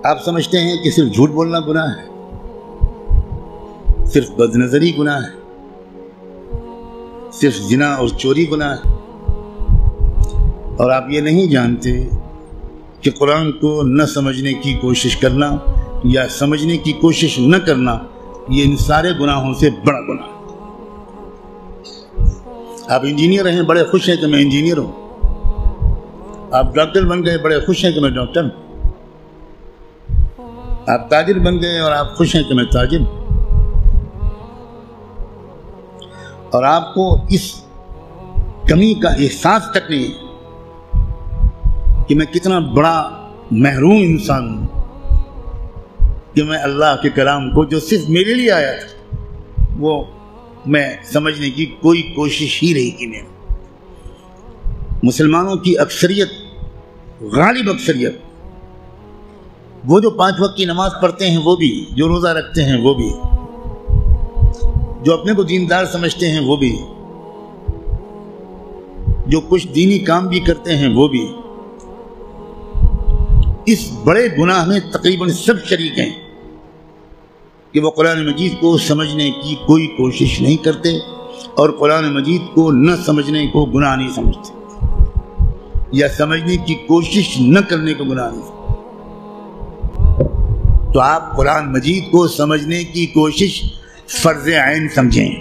آپ سمجھتے ہیں کہ صرف جھوٹ بولنا گناہ ہے، صرف بد نظری گناہ ہے، صرف زنا اور چوری گناہ ہے، اور آپ یہ نہیں جانتے کہ قرآن کو نہ سمجھنے کی کوشش کرنا یا سمجھنے کی کوشش نہ کرنا یہ ان سارے گناہوں سے بڑا گناہ ہے۔ آپ انجینئر ہیں، بڑے خوش ہیں کہ میں انجینئر ہوں، آپ ڈاکٹر بن گئے، بڑے خوش ہیں کہ میں ڈاکٹر ہوں، آپ تاجر بن گئے اور آپ خوش ہیں کہ میں تاجر ہوں، اور آپ کو اس کمی کا احساس تک نہیں ہے کہ میں کتنا بڑا محروم انسان ہوں کہ میں اللہ کے کلام کو جو صرف میرے لیے آیا تھا وہ میں سمجھنے کی کوئی کوشش ہی نہیں کی۔ میں مسلمانوں کی اکثریت، غالب اکثریت، وہ جو 5 وقت کی نماز پڑھتے ہیں وہ بھی، جو روزہ رکھتے ہیں وہ بھی، جو اپنے کو دیندار سمجھتے ہیں وہ بھی، جو کچھ دینی کام بھی کرتے ہیں وہ بھی، اس بڑے گناہ میں تقریباً سب شریک ہیں کہ وہ قرآن مجید کو سمجھنے کی کوئی کوشش نہیں کرتے اور قرآن مجید کو نہ سمجھنے کو گناہ نہیں سمجھتے یا سمجھنے کی کوشش نہ کرنے کو گناہ نہیں سمجھتے۔ تو آپ قرآن مجید کو سمجھنے کی کوشش فرض عین سمجھیں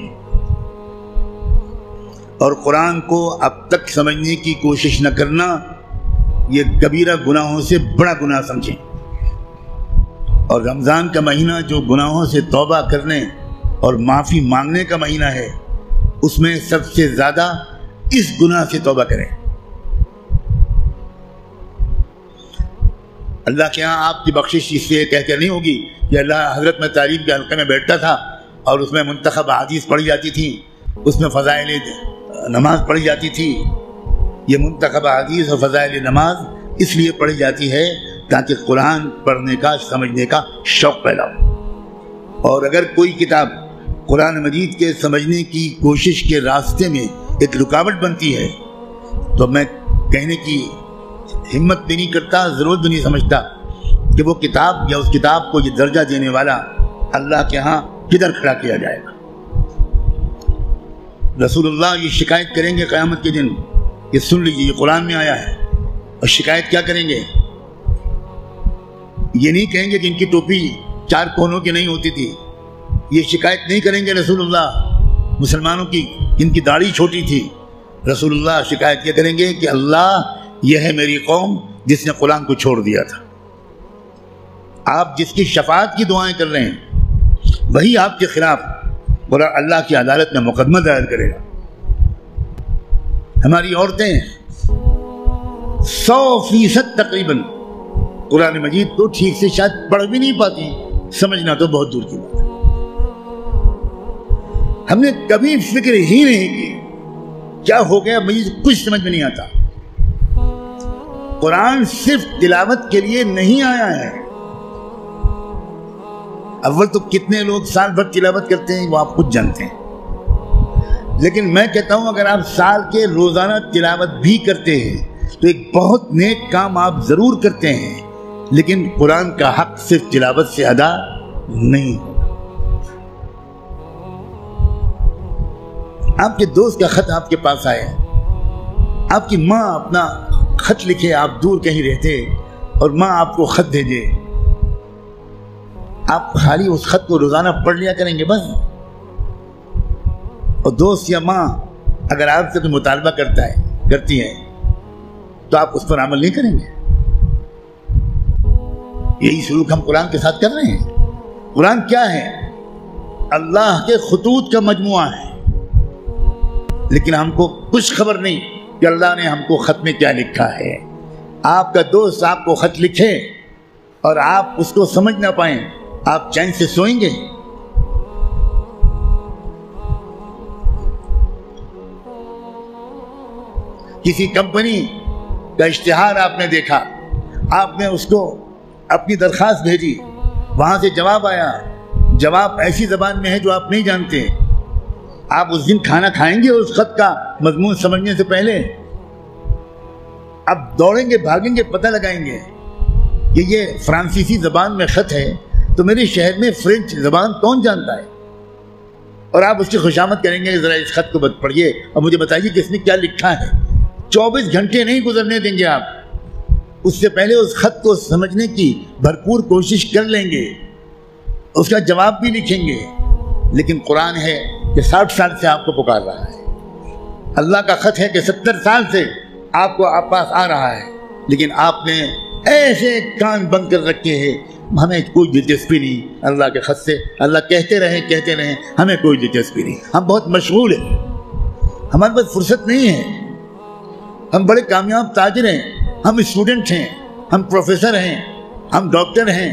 اور قرآن کو اب تک سمجھنے کی کوشش نہ کرنا یہ کبیرہ گناہوں سے بڑا گناہ سمجھیں۔ اور رمضان کا مہینہ جو گناہوں سے توبہ کرنے اور معافی مانگنے کا مہینہ ہے، اس میں سب سے زیادہ اس گناہ سے توبہ کریں۔ اللہ کے ہاں آپ کی بخشش اس سے کہہ کر نہیں ہوگی کہ اللہ حضرت میں تعلیم کے حلقے میں بیٹھتا تھا اور اس میں منتخب احادیث پڑھی جاتی تھی، اس میں فضائل نماز پڑھی جاتی تھی۔ یہ منتخب احادیث اور فضائل نماز اس لیے پڑھی جاتی ہے تاکہ قرآن پڑھنے کا، سمجھنے کا شوق پیدا ہو۔ اور اگر کوئی کتاب قرآن مجید کے سمجھنے کی کوشش کے راستے میں ایک رکاوٹ بنتی ہے تو میں کہنے کی ہمت بھی نہیں کرتا، ضرورت بھی نہیں سمجھتا کہ وہ کتاب یا اس کتاب کو یہ درجہ دینے والا اللہ کے ہاں کدھر کھڑا کیا جائے گا۔ رسول اللہ یہ شکایت کریں گے قیامت کے دن، یہ سن لیجیے، یہ قرآن میں آیا ہے، اور شکایت کیا کریں گے؟ یہ نہیں کہیں گے کہ ان کی ٹوپی 4 کونوں کی نہیں ہوتی تھی، یہ شکایت نہیں کریں گے رسول اللہ مسلمانوں کی ان کی داڑھی چھوٹی تھی۔ رسول اللہ شکایت کیا کریں گے کہ اللہ یہ ہے میری قوم جس نے قرآن کو چھوڑ دیا تھا۔ آپ جس کی شفاعت کی دعائیں کر رہے ہیں وہی آپ کے خلاف اللہ کی عدالت میں مقدمہ دائر کرے گا۔ ہماری عورتیں 100% تقریباً قرآن مجید کو ٹھیک سے شاید پڑھ بھی نہیں پاتی، سمجھنا تو بہت دور کی بات ہے۔ ہم نے کبھی فکر ہی نہیں کی کیا ہو گیا، مجھے کچھ سمجھ میں نہیں آتا۔ قرآن صرف تلاوت کے لیے نہیں آیا ہے۔ اول تو کتنے لوگ سال بھر تلاوت کرتے ہیں وہ آپ خود جانتے ہیں، لیکن میں کہتا ہوں اگر آپ سال کے روزانہ تلاوت بھی کرتے ہیں تو ایک بہت نیک کام آپ ضرور کرتے ہیں، لیکن قرآن کا حق صرف تلاوت سے ادا نہیں ہوگا۔ آپ کے دوست کا خط آپ کے پاس آئے، آپ کی ماں اپنا خط لکھے، آپ دور کہیں رہتے اور ماں آپ کو خط بھیجے، آپ خالی اس خط کو روزانہ پڑھ لیا کریں گے بس؟ اور دوست یا ماں اگر آپ سے کوئی مطالبہ کرتی ہے تو آپ اس پر عمل نہیں کریں گے؟ یہی سلوک ہم قرآن کے ساتھ کر رہے ہیں۔ قرآن کیا ہے؟ اللہ کے خطوط کا مجموعہ ہے، لیکن ہم کو کچھ خبر نہیں کہ اللہ نے ہم کو خط میں کیا لکھا ہے۔ آپ کا دوست آپ کو خط لکھے اور آپ اس کو سمجھ نہ پائیں، آپ چین سے سوئیں گے؟ کسی کمپنی کا اشتہار آپ نے دیکھا، آپ نے اس کو اپنی درخواست بھیجی، وہاں سے جواب آیا، جواب ایسی زبان میں ہے جو آپ نہیں جانتے، آپ اس دن کھانا کھائیں گے اس خط کا مضمون سمجھنے سے پہلے؟ اب دوڑیں گے، بھاگیں گے، پتہ لگائیں گے کہ یہ فرانسیسی زبان میں خط ہے تو میرے شہر میں فرینچ زبان کون جانتا ہے؟ اور آپ اس کی خوشامد کریں گے ذرا اس خط کو پڑھیے اور مجھے بتائیے کہ اس نے کیا لکھا ہے۔ 24 گھنٹے نہیں گزرنے دیں گے آپ، اس سے پہلے اس خط کو سمجھنے کی بھرپور کوشش کر لیں گے، اس کا جواب بھی لکھیں گے۔ لیکن قرآن ہے کہ 60 سال سے آپ کو پکار رہا ہے، اللہ کا خط ہے کہ 70 سال سے آپ کو آپ پاس آ رہا ہے، لیکن آپ نے ایسے کان بند کر رکھے ہیں، ہمیں کوئی دلچسپی نہیں اللہ کے خط سے، اللہ کہتے رہیں ہمیں کوئی دلچسپی نہیں، ہم بہت مشغول ہیں، ہمارے پاس فرصت نہیں ہے، ہم بڑے کامیاب تاجر ہیں، ہم اسٹوڈنٹ ہیں، ہم پروفیسر ہیں، ہم ڈاکٹر ہیں،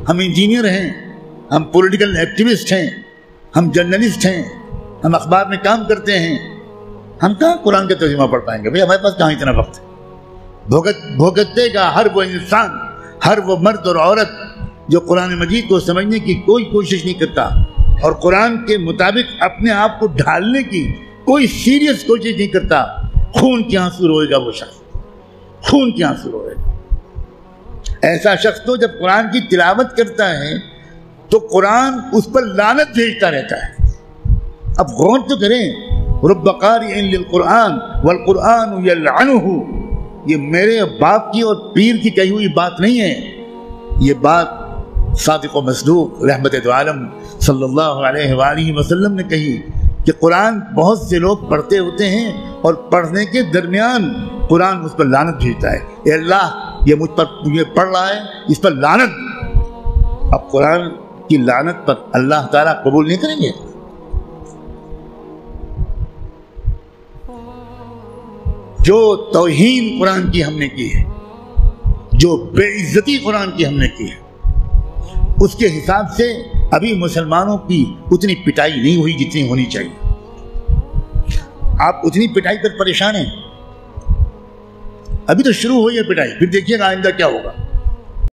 ہم انجینئر ہیں، ہم پولیٹیکل ایکٹیوسٹ ہیں، ہم جرنلسٹ ہیں، ہم اخبار میں کام کرتے ہیں، ہم کہاں قرآن کا ترجمہ پڑھ پائیں گے؟ بھئی ہمارے پاس کہاں اتنا وقت ہے؟ بھگتتے گا ہر وہ انسان، ہر وہ مرد اور عورت جو قرآن مجید کو سمجھنے کی کوئی کوشش نہیں کرتا اور قرآن کے مطابق اپنے آپ کو ڈھالنے کی کوئی سیریس کوشش نہیں کرتا، خون کے آنسو روئے گا وہ شخص، خون کے آنسو روئے گا۔ ایسا شخص تو جب قرآن کی تلاوت کرتا ہے تو قرآن اس پر لعنت بھیجتا رہتا ہے۔ اب غور تو کریں، رب قارئ للقرآن والقرآن یلعنہ، یہ میرے باپ کی اور پیر کی کہی ہوئی بات نہیں ہے، یہ بات صادق و مصدوق رحمت دو عالم صلی اللہ علیہ وآلہ وسلم نے کہی کہ قرآن بہت سے لوگ پڑھتے ہوتے ہیں اور پڑھنے کے درمیان قرآن اس پر لعنت بھیجتا ہے، اے اللہ یہ مجھ پر یہ پڑھ رہا ہے، اس پر لعنت۔ اب قرآن کی لعنت پر اللہ تعالیٰ قبول نہیں کریں گے؟ جو توہین قرآن کی ہم نے کی ہے، جو بے عزتی قرآن کی ہم نے کی ہے، اس کے حساب سے ابھی مسلمانوں کی اتنی پٹائی نہیں ہوئی جتنی ہونی چاہیے۔ آپ اتنی پٹائی پر پریشان ہیں، ابھی تو شروع ہوئی ہے پٹائی، پھر دیکھیے گا آئندہ کیا ہوگا۔